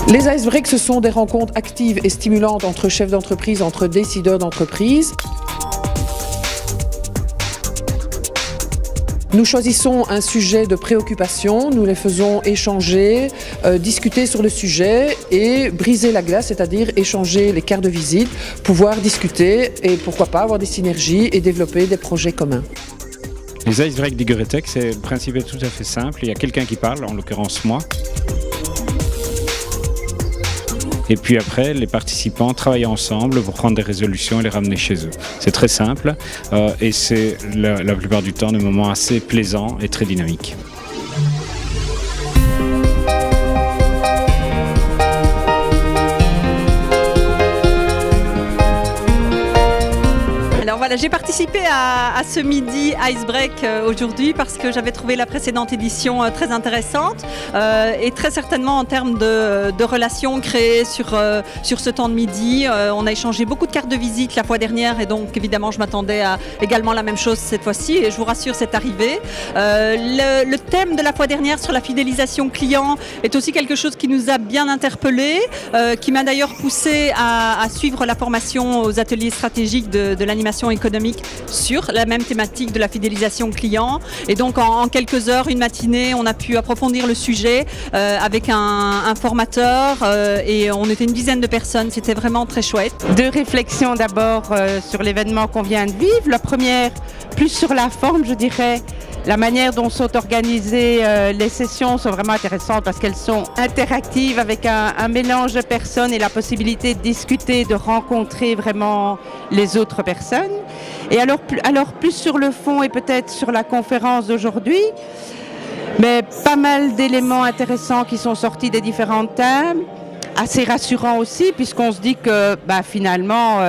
Les Ice Breaks, ce sont des rencontres actives et stimulantes entre chefs d'entreprise, entre décideurs d'entreprise. Nous choisissons un sujet de préoccupation, nous les faisons échanger, discuter sur le sujet et briser la glace, c'est-à-dire échanger les cartes de visite, pouvoir discuter et pourquoi pas avoir des synergies et développer des projets communs. Les Ice Breaks d'Igoretech, le principe est tout à fait simple. Il y a quelqu'un qui parle, en l'occurrence moi. Et puis après, les participants travaillent ensemble pour prendre des résolutions et les ramener chez eux. C'est très simple et c'est la plupart du temps des moments assez plaisants et très dynamiques. Alors voilà, j'ai participé à ce midi Ice Break aujourd'hui parce que j'avais trouvé la précédente édition très intéressante et très certainement en termes de relations créées sur ce temps de midi. On a échangé beaucoup de cartes de visite la fois dernière et donc évidemment je m'attendais à également la même chose cette fois-ci et je vous rassure, c'est arrivé. Le thème de la fois dernière sur la fidélisation client est aussi quelque chose qui nous a bien interpellés, qui m'a d'ailleurs poussé à suivre la formation aux ateliers stratégiques de l'animation économique sur la même thématique de la fidélisation client. Et donc en quelques heures, une matinée, on a pu approfondir le sujet avec un formateur et on était une dizaine de personnes. C'était vraiment très chouette. Deux réflexions d'abord sur l'événement qu'on vient de vivre. La première, plus sur la forme, je dirais. La manière dont sont organisées les sessions sont vraiment intéressantes parce qu'elles sont interactives avec un mélange de personnes et la possibilité de discuter, de rencontrer vraiment les autres personnes. Et alors plus sur le fond et peut-être sur la conférence d'aujourd'hui, mais pas mal d'éléments intéressants qui sont sortis des différentes tables, assez rassurants aussi puisqu'on se dit que finalement,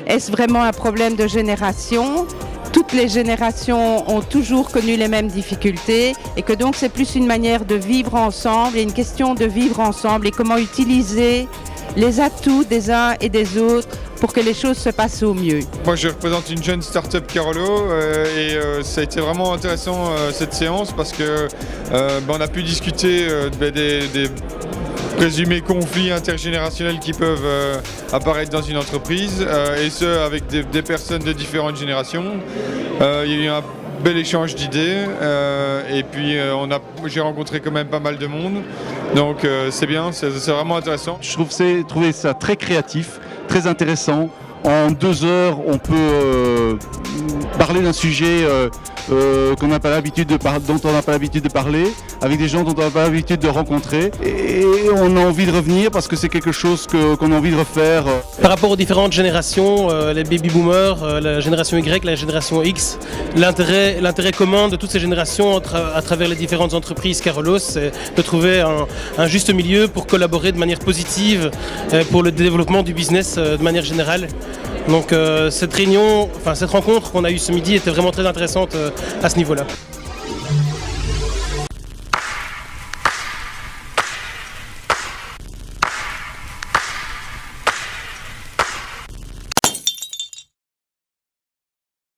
est-ce vraiment un problème de génération ? Toutes les générations ont toujours connu les mêmes difficultés et que donc c'est plus une manière de vivre ensemble et une question de vivre ensemble et comment utiliser les atouts des uns et des autres pour que les choses se passent au mieux. Moi je représente une jeune start-up Carolo et ça a été vraiment intéressant cette séance parce que on a pu discuter des présumés conflits intergénérationnels qui peuvent apparaître dans une entreprise et ce avec des personnes de différentes générations. Il y a eu un bel échange d'idées et puis j'ai rencontré quand même pas mal de monde, donc c'est bien, c'est vraiment intéressant. Je trouvé ça très créatif, très intéressant. En 2 heures, on peut parler d'un sujet dont on n'a pas l'habitude de parler, avec des gens dont on n'a pas l'habitude de rencontrer. Et on a envie de revenir parce que c'est quelque chose qu'on a envie de refaire. Par rapport aux différentes générations, les baby-boomers, la génération Y, la génération X, l'intérêt commun de toutes ces générations à travers les différentes entreprises Carolos, c'est de trouver un juste milieu pour collaborer de manière positive pour le développement du business de manière générale. Donc cette rencontre qu'on a eue ce midi était vraiment très intéressante à ce niveau-là.